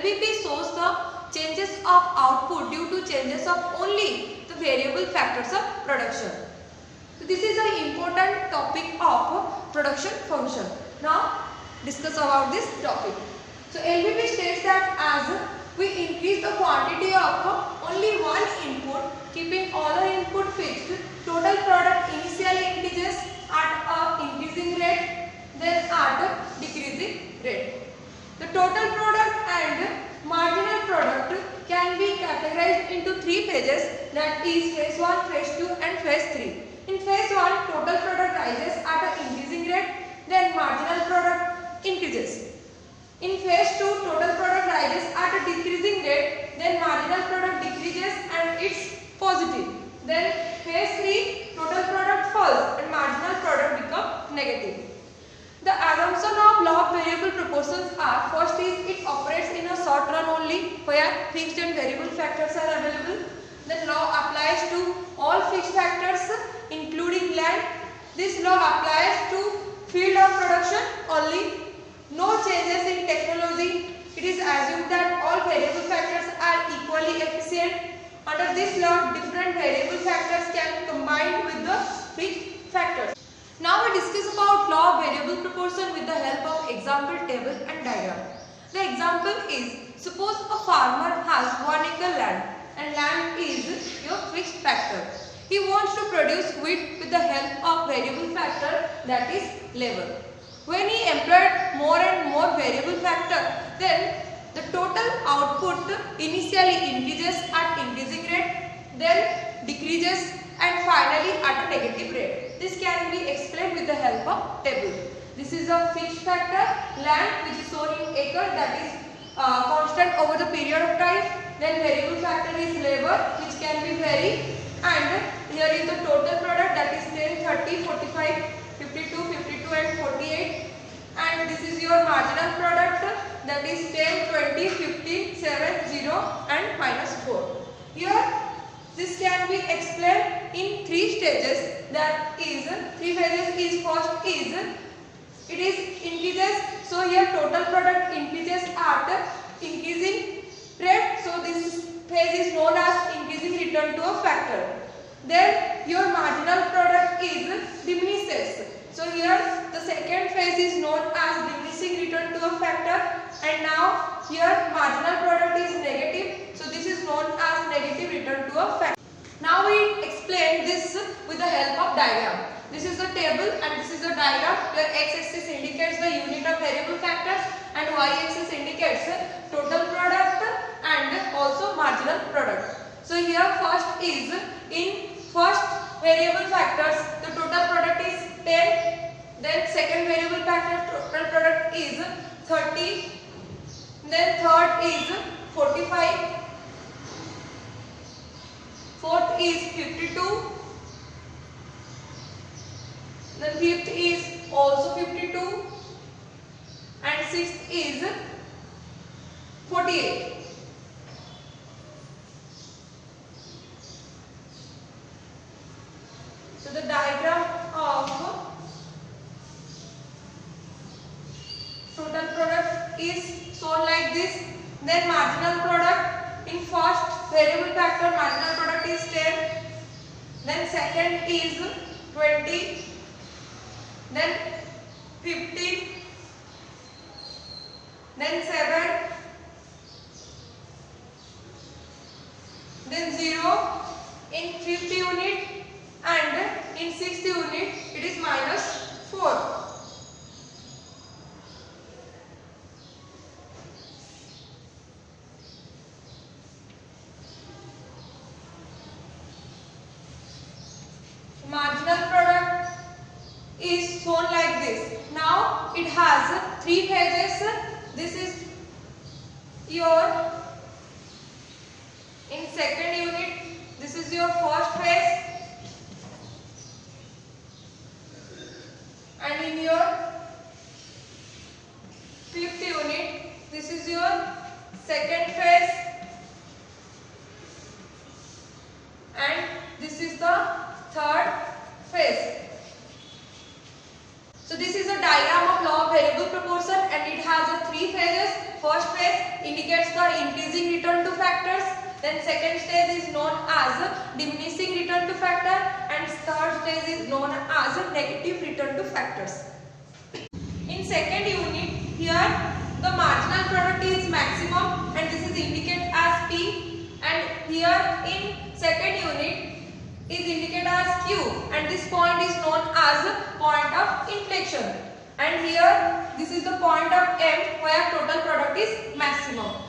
LVP shows the changes of output due to changes of only the variable factors of production. So this is an important topic of production function. Now discuss about this topic. So LVP states that as we increase the quantity of only one input, keeping all the input fixed, total product initially increases at a increasing rate, then at a decreasing rate. The total product and marginal product can be categorized into three phases, that is phase 1, phase 2 and phase 3. In phase 1, total product rises at an increasing rate, then marginal product increases. In phase 2, total product rises at a decreasing rate, then marginal product decreases and it's positive. Then phase 3, total product falls and marginal product becomes negative. The assumption of law of variable proportions are: first is it operates in a short run only where fixed and variable factors are available. Then law applies to all fixed factors including land. This law applies to field of production only. No changes in technology. It is assumed that all variable factors are equally efficient. Under this law, different variable factors can combine with the fixed factors. Now we discuss about law of variable proportion with the help of example table and diagram. The example is, suppose a farmer has 1 acre land and land is your fixed factor. He wants to produce wheat with the help of variable factor, that is labor. When he employed more and more variable factor, then the total output initially increases at increasing rate, then decreases and finally at a negative rate. This can be explained with the help of table. This is a fixed factor, land, which is shown in acre, that is constant over the period of time. Then variable factor is labor, which can be varied, and here is the total product, that is 10, 30, 45, 52, 52 and 48, and this is your marginal product, that is 10, 20, 15, 7, 0 and -4. Here this can be explained in three stages, that is three phases is: first is it is increases, so here total product increases at increasing rate, so this phase is known as increasing return to a factor. Then your marginal product is diminishes, so here the second phase is known as diminishing return to a factor, and now here marginal product is negative, so this is known as negative return to a factor. Now we explain this with the help of diagram. This is the table and this is the diagram where x-axis indicates the unit of variable factors and y-axis indicates total product and also marginal product. So here first is, in first variable factors the total product is 10, then second variable factor total product is 30, then third is 45, fourth is 52, then fifth is also 52 and sixth is 48. So the diagram of total product is shown like this. Then marginal product, in first variable factor marginal product is 10, then second is 20, then 15, then 7, then 0 in 50 unit, and in 60 unit it is -4. Marginal product is shown like this. Now it has three phases. This is your in second unit, this is your first phase, and in your fifth unit this is your second phase, and this is the third phase. So this is a diagram of law of variable proportion and it has a three phases. First phase indicates the Then second stage is known as diminishing return to factor, and third stage is known as negative return to factors. In second unit, here the marginal product is maximum and this is indicated as P, and here in second unit is indicated as Q, and this point is known as point of inflection, and here this is the point of M where total product is maximum.